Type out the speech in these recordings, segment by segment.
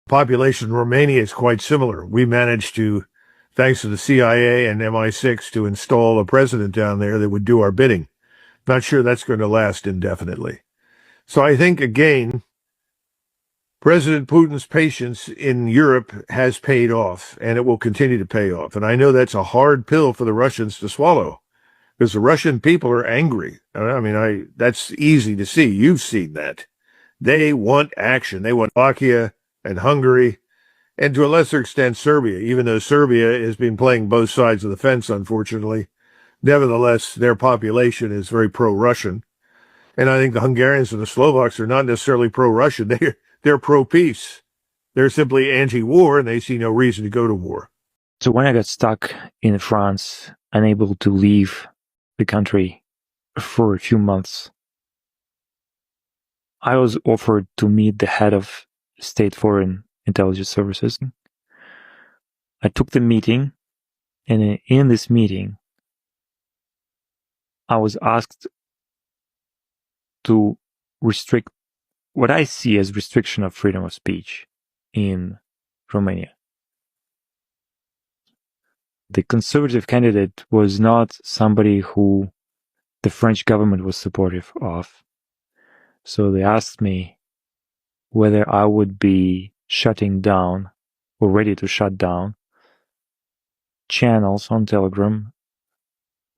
Population in Romania is quite similar. We managed to, thanks to the CIA and MI6, to install a president down there that would do our bidding. Not sure that's going to last indefinitely. So I think, again, President Putin's patience in Europe has paid off, and it will continue to pay off. And I know that's a hard pill for the Russians to swallow, because the Russian people are angry. I mean, that's easy to see. You've seen that. They want action. They want Slovakia and Hungary, and to a lesser extent, Serbia, even though Serbia has been playing both sides of the fence, unfortunately. Nevertheless, their population is very pro-Russian. And I think the Hungarians and the Slovaks are not necessarily pro-Russian. They're pro-peace. They're simply anti-war, and they see no reason to go to war. So when I got stuck in France, unable to leave the country for a few months, I was offered to meet the head of State Foreign Intelligence Services. I took the meeting, and in this meeting, I was asked to restrict what I see as restriction of freedom of speech in Romania. The conservative candidate was not somebody who the French government was supportive of. So they asked me whether I would be shutting down or ready to shut down channels on Telegram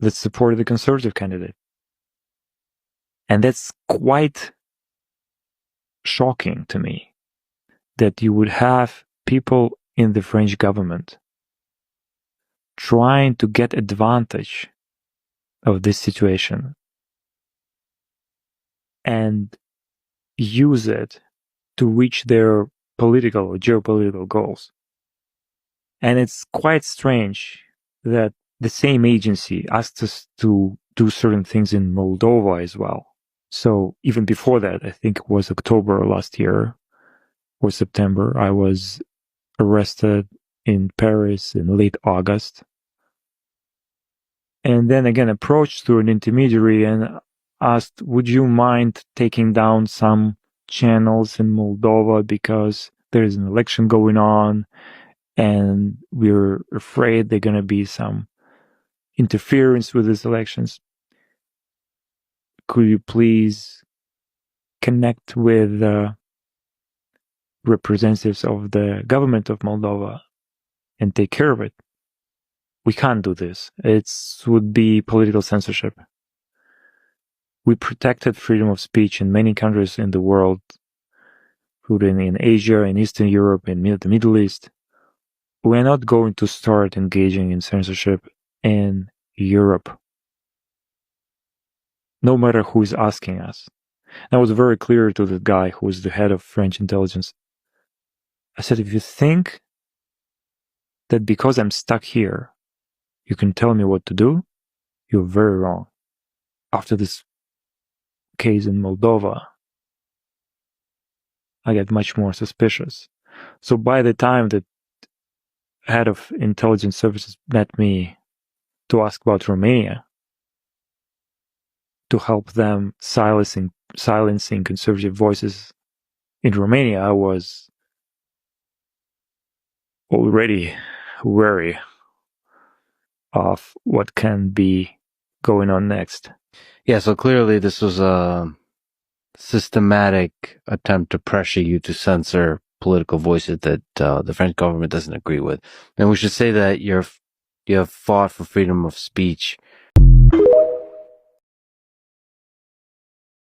that supported the conservative candidate. And that's quite shocking to me, that you would have people in the French government trying to get advantage of this situation and use it to reach their political or geopolitical goals. And it's quite strange that the same agency asked us to do certain things in Moldova as well. So even before that, I think it was October last year or September, I was arrested in Paris in late August. And then again approached through an intermediary and asked, would you mind taking down some channels in Moldova because there's an election going on and we're afraid there's going to be some interference with these elections. Could you please connect with representatives of the government of Moldova and take care of it? We can't do this. It would be political censorship. We protected freedom of speech in many countries in the world, including in Asia, in Eastern Europe, in the Middle East. We're not going to start engaging in censorship in Europe, no matter who is asking us. And I was very clear to the guy who was the head of French intelligence. I said, if you think that because I'm stuck here, you can tell me what to do, you're very wrong. After this case in Moldova, I got much more suspicious. So by the time the head of intelligence services met me to ask about Romania, to help them silencing conservative voices in Romania, I was already wary of what can be going on next. Yeah, so clearly this was a systematic attempt to pressure you to censor political voices that the French government doesn't agree with. And we should say that you have fought for freedom of speech